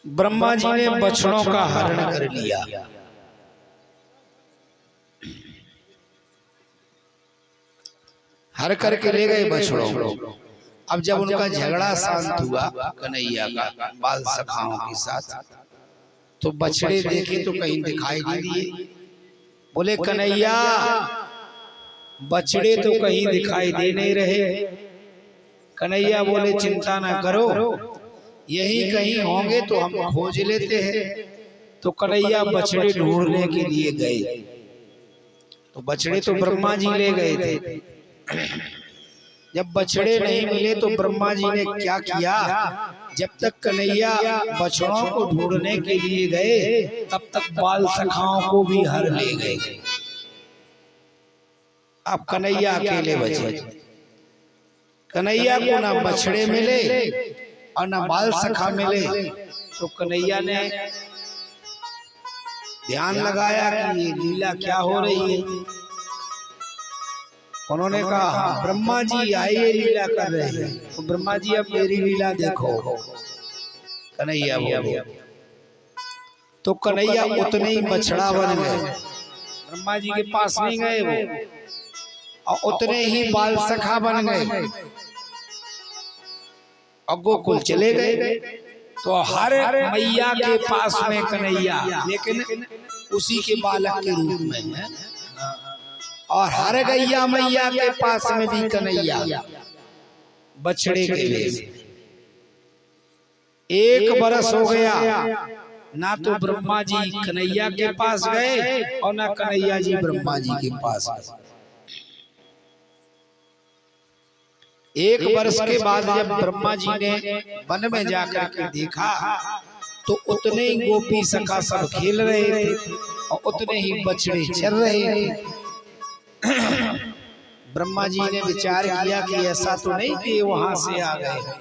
ब्रह्मा जी ने बछड़ों का हरण कर लिया। हर करके ले गए बछड़ों को। अब जब उनका झगड़ा शांत हुआ कन्हैया का बाल सखाओं के साथ, तो बछड़े देखे तो कहीं दिखाई नहीं दिए। बोले कन्हैया बछड़े तो कहीं दिखाई दे नहीं रहे। कन्हैया बोले चिंता ना करो, यही कहीं होंगे तो हम खोज लेते हैं। तो कन्हैया बछड़े ढूंढने के लिए गए। तो बछड़े तो ब्रह्मा जी ले गए थे। जब बछड़े नहीं मिले तो ब्रह्मा जी ने क्या किया, जब तक कन्हैया बछड़ों को ढूंढने के लिए गए तब तक बाल सखाओं को भी हर ले गए। अब कन्हैया अकेले बचे। कन्हैया को ना बछड़े मिले और ना बाल सखा मिले। तो कन्हैया ने ध्यान लगाया कि ये लीला क्या हो रही है। उन्होंने कहा ब्रह्मा जी आइए लीला कर रहे हैं। तो ब्रह्मा जी अब मेरी लीला देखो। कन्हैया बोले। तो कन्हैया उतने ही बछड़ा बन गए। ब्रह्मा जी के पास नहीं गए वो, और उतने ही बाल सखा बन गए और गोकुल चले गए। तो हर मैया के पास में कन्हैया, लेकिन उसी के बालक के रूप में है। और हर गैया मैया के पास में भी कन्हैया बछड़े के वेश। 1 बरस हो गया, ना तो ब्रह्मा जी कन्हैया के पास गए और ना कन्हैया जी ब्रह्मा जी के पास गए। 1 वर्ष के बाद जब ब्रह्मा जी ने वन में जाकर के देखा तो उतने ही गोपी सखा सब खेल रहे थे और उतने ही बछड़े चल रहे थे। ब्रह्मा जी ने विचार किया कि ऐसा तो नहीं कि वहां से आ गए।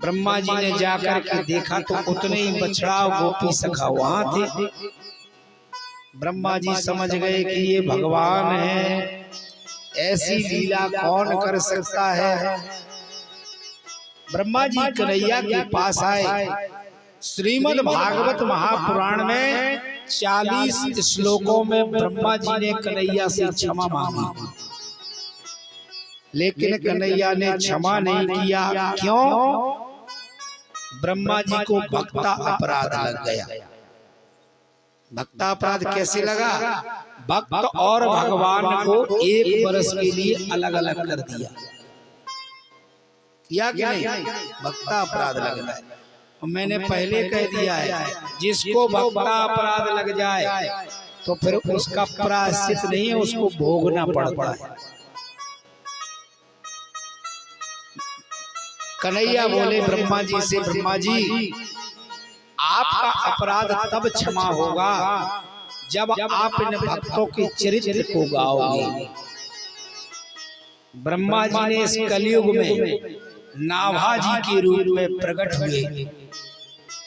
ब्रह्मा जी ने जाकर के देखा तो उतने ही बछड़ा और गोपी सखा वहां थे। ब्रह्मा जी समझ गए कि ये भगवान है, ऐसी लीला कौन कर सकता है। ब्रह्मा जी कन्हैया के पास आए। श्रीमद् भागवत महापुराण में 40 श्लोकों में ब्रह्मा जी ने कन्हैया से क्षमा मांगी, लेकिन कन्हैया ने क्षमा नहीं किया। क्यों? ब्रह्मा जी को भक्ता अपराध लग गया। भक्ता अपराध कैसे लगा? भक्त और भगवान को 1 वर्ष के लिए अलग अलग कर दिया। किया कि नहीं? भक्ता अपराध लगता है। मैंने पहले कह दिया है, जिसको भक्ता अपराध लग जाए तो फिर उसका प्रायश्चित नहीं है, उसको भोगना पड़ता है। कन्हैया बोले ब्रह्मा जी से, ब्रह्मा जी आपका अपराध तब क्षमा होगा जब आप इन भक्तों के चरित्र को गाओगे। ब्रह्मा जी ने इस कलयुग में नाभा जी के रूप में प्रकट हुए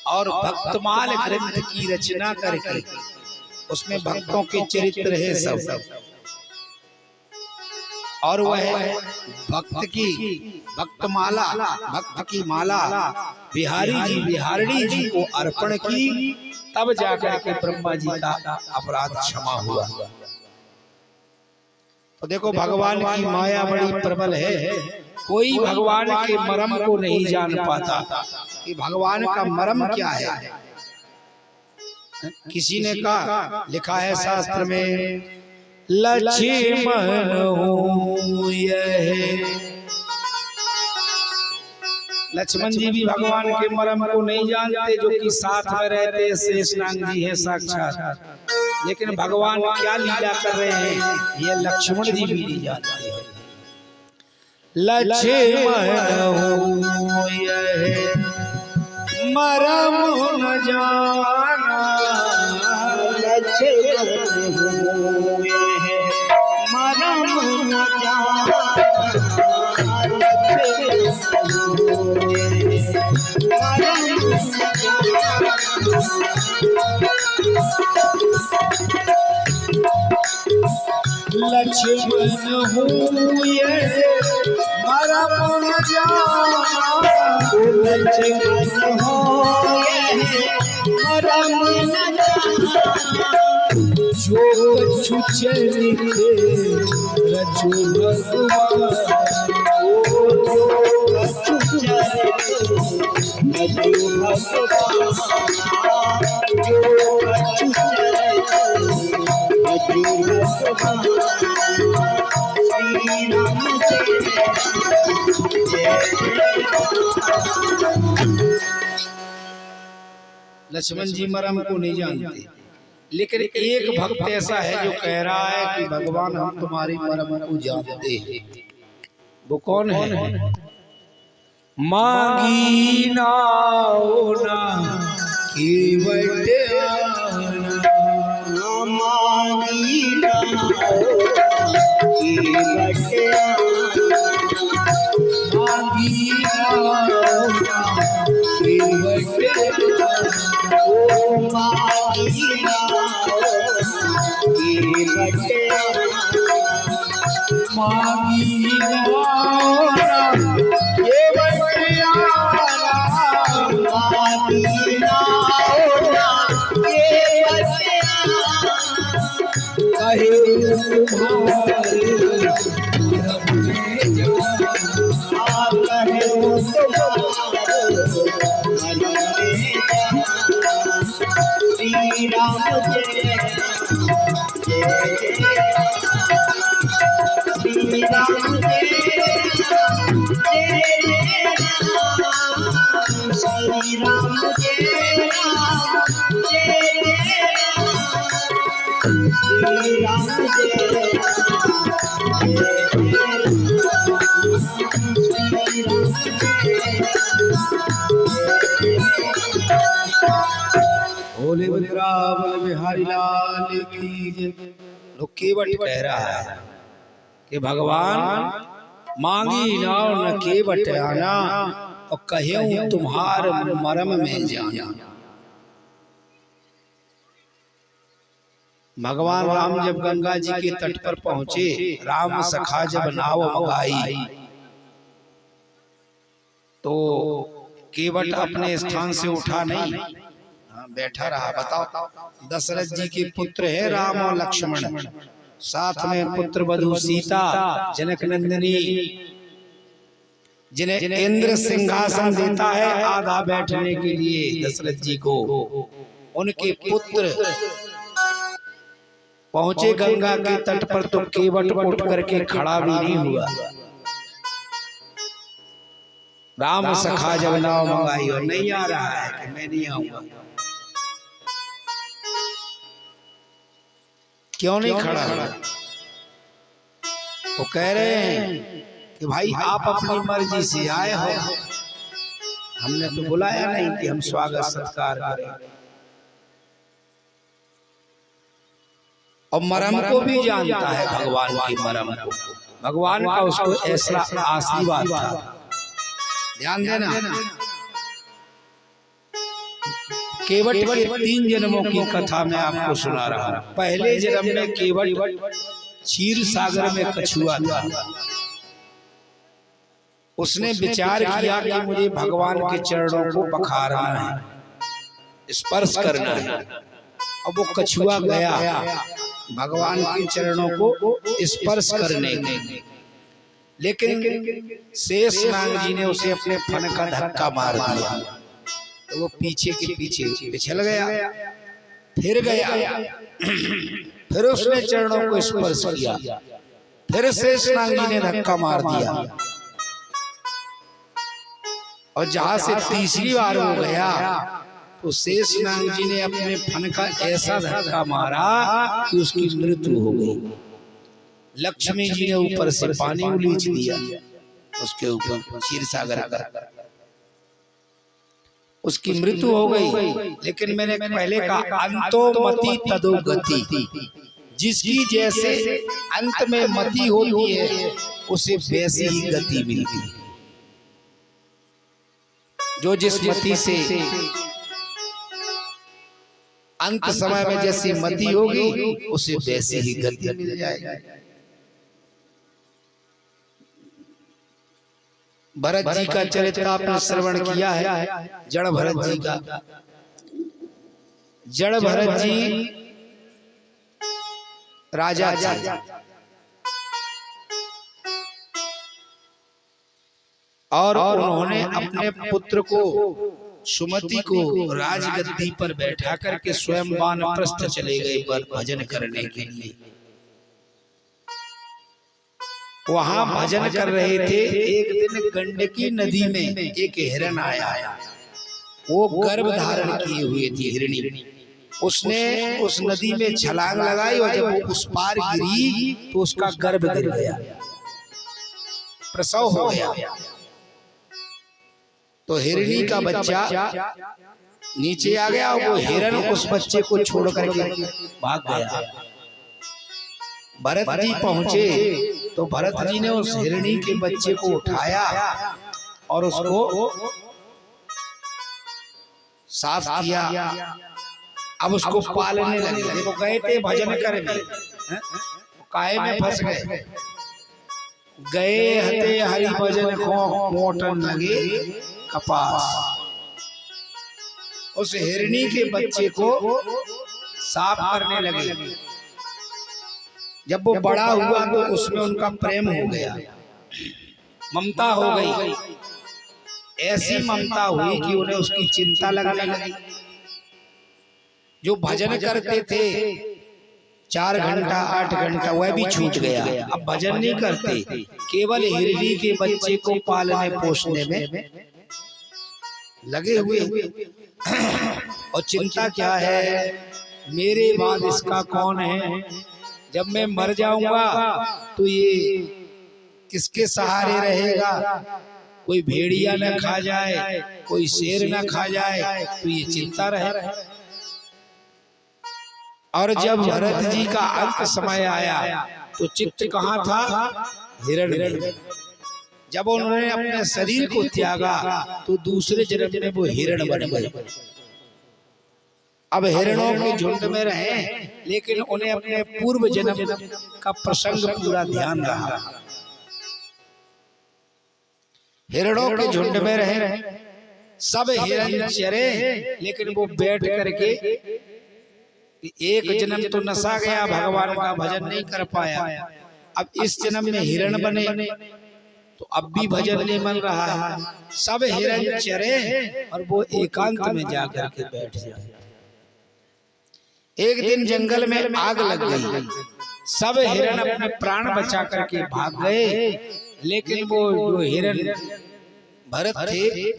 और भक्तमाल ग्रंथ की रचना करके उसमें भक्तों के चरित्र है सब। और वह भक्त की माला बिहारी जी बिहारिणी जी को अर्पण की, तब जाकर के ब्रह्मा जी का अपराध क्षमा हुआ। तो देखो भगवान की माया बड़ी प्रबल है। कोई भगवान के मर्म को नहीं जान पाता कि भगवान का मर्म क्या है। किसी ने कहा, लिखा है शास्त्र में, लक्ष्मण हूँ यह। लक्ष्मण जी भी भगवान के मर्म को नहीं जानते, जो कि साथ में रहते शेषनाग जी है साक्षात। लेकिन भगवान क्या लीला कर रहे हैं ये लक्ष्मण जी भी नहीं जानते हैं। लक्ष्मण हूँ यह मर्म न जाना, लक्ष्मण हूँ यह मर्म न जाना, लक्ष्मण हूँ यह मर्म न जाना, लक्ष्मण हूँ मरम न जाना, जो कछु चरिते रचो भगवान, जो कछु चरिते रचो भगवान, जो कछु चरिते रचो भगवान। श्री राम लक्ष्मण जी मरम को नहीं जानते, लेकिन एक भक्त ऐसा है जो कह रहा है कि भगवान हम तुम्हारी मरम को जानते हैं। वो कौन है? मांगी नाओ ना केवट आना, मांगी नाओ केवट आना, मांगी नाओ ना केवट आना, ओ मांगी नाओ केवट आना, मांगी नाओ ना केवट आना, मांगी नाओ ना केवट आना, कहे तुम्हारे मरम में जाना, कहे तुम्हारे मरम में जाना। श्री राम जय जय, श्री राम जय जय, श्री राम जय जय, श्री राम बोले वृंदावन बिहारी लाल की जय। लोग केवट कह रहा है कि भगवान मांगी नाव न केवट आना, और कहे तुम्हार मरम में जाना। भगवान राम जब गंगा जी के तट पर पहुंचे, राम सखा जब नाव मंगाई, तो केवट अपने स्थान से उठा नहीं, बैठा रहा। बताओ, दशरथ जी के पुत्र है राम और लक्ष्मण, साथ में पुत्र वधू सीता, जनक नंदिनी, जिन्हें इंद्र सिंहासन देता है आधा बैठने के लिए दशरथ जी को, उनके पुत्र पहुंचे गंगा के तट पर, तो केवट उठ करके खड़ा भी नहीं हुआ। राम सखा जब नाव मंगाई और नहीं आ रहा है कि मैं नहीं आऊंगा, क्यों नहीं खड़ा? वो कह रहे हैं कि भाई आप अपनी मर्जी से आए हो, हमने तो बुलाया नहीं कि हम स्वागत सत्कार करें। और मरम को भी जानता है, भगवान की मरम को, भगवान का उसको ऐसा आशीर्वाद था। ध्यान देना, केवट के 3 जन्मों की कथा मैं आपको सुना रहा हूं। पहले जन्म में केवट क्षीर सागर में कछुआ था। उसने विचार किया कि मुझे भगवान के चरणों को पखारना है, स्पर्श करना है। अब वो कछुआ गया भगवान के चरणों को स्पर्श करने के लिए, लेकिन शेषनाग जी ने उसे अपने फन का धक्का मार दिया, तो वो पीछे के पीछे पिछल गया, फिर गया, फिर उसने चरणों को स्पर्श किया, फिर शेषनाग जी ने धक्का मार दिया, और जहां से तीसरी बार वो गया तो शेषनाग जी ने अपने फन का ऐसा धक्का मारा कि उसकी मृत्यु हो गई। लक्ष्मी जी ने ऊपर से पानी उलीच दिया उसके ऊपर, क्षीर सागर का, उसकी मृत्यु हो गई। लेकिन मैंने पहले कहा अंतोमति तदोगति, जिसकी जैसे अंत में मति होती है उसे वैसी ही गति मिलती है। जो जिस मति से अंत समय में जैसी मति होगी उसे वैसी ही गति मिल जाएगी। भरत जी का चरित्र आपने श्रवण किया है, जड़ भरत जी का। जड़ भरत जी राजा थे और उन्होंने अपने पुत्र को सुमति को राजगद्दी पर बैठा करके स्वयं वानप्रस्थ चले गए पर भजन करने के लिए। वहां भजन कर रहे थे। एक दिन गंडकी नदी में एक हिरण आया, वो गर्भ धारण किए हुए थी हिरणी। उसने उस नदी में छलांग लगाई और जब वो उस पार गिरी तो उसका गर्भ गिर गया, प्रसव हो गया। तो हिरणी का बच्चा नीचे आ गया और वो हिरण उस बच्चे को छोड़ करके भाग गया। भरत जी पहुंचे तो भरत जी ने उस हिरणी के बच्चे को उठाया और उसको साफ किया। अब उसको पालने लगे। देखो गए थे भजन करने, काहे में फंस गए। गए हते हरि भजन को मोटन लगे कपास। उस हिरणी के बच्चे को साफ करने लगे। जब वो बड़ा हुआ तो उसमें उनका प्रेम हो गया, ममता हो गई। ऐसी ममता हुई कि उन्हें उसकी चिंता लगने लगी। जो भजन करते थे 4 घंटा 8 घंटा वह भी छूट गया। अब भजन नहीं करते, केवल हिरणी के बच्चे को पालने पोषने में लगे हुए। और चिंता क्या है, मेरे बाद इसका कौन है, जब मैं मर जाऊंगा तो ये किसके सहारे रहेगा, कोई भेड़िया न खा जाए, कोई शेर न खा जाए, तो ये चिंता रहे। और जब भरत जी का अंत समय आया तो चित्त कहाँ था, हिरण में। जब उन्होंने अपने शरीर को त्यागा तो दूसरे जन्म में वो हिरण बन गए। अब हिरणों के झुंड में रहे, लेकिन उन्हें अपने पूर्व जन्म का प्रसंग पूरा ध्यान रहा। हिरणों के झुंड में रहे, सब हिरण चरे, लेकिन वो बैठ करके एक जन्म तो नसा गया, भगवान का भजन नहीं कर पाया। अब इस जन्म में हिरण बने तो अब भी भजन नहीं बन रहा है। सब हिरण चरे और वो एकांत में जाकर के बैठ जाए। एक दिन जंगल में आग लग गई, सब हिरण अपने प्राण बचा करके भाग गए, लेकिन वो जो हिरण भरत थे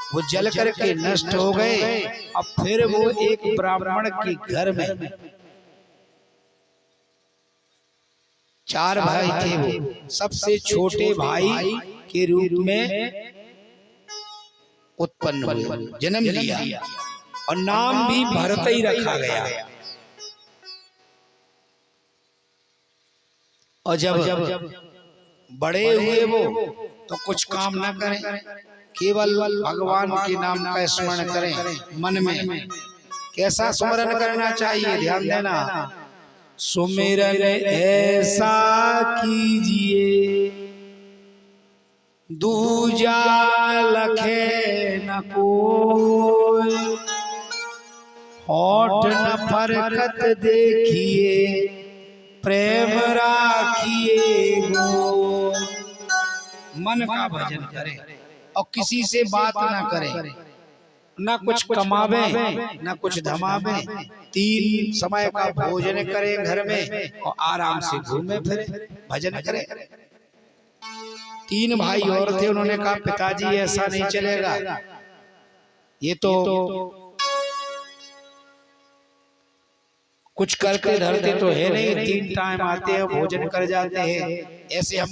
वो जल करके नष्ट हो गए। अब फिर वो एक ब्राह्मण के घर में, 4 भाई थे, वो सबसे छोटे भाई के रूप में उत्पन्न हुए, जन्म लिया और नाम भी भरत ही रखा गया। और जब बड़े हुए वो तो कुछ काम ना करें, केवल भगवान के नाम का स्मरण करें मन में। कैसा स्मरण करना चाहिए, ध्यान देना। सुमिरन ऐसा कीजिए दूजा लखे न कोई, होठ न फरकत देखिए प्रेम राखिए गो। मन का भजन करें और किसी से बात ना करें, ना कुछ कमावे ना कुछ धमावे। 3 समय का भोजन करें घर में और आराम से घूमे फिरे, भजन करें। 3 भाई और थे, उन्होंने कहा पिताजी ऐसा नहीं चलेगा, ये तो कुछ करते धरते तो है नहीं, 3 टाइम आते हैं भोजन कर जाते हैं, ऐसे हम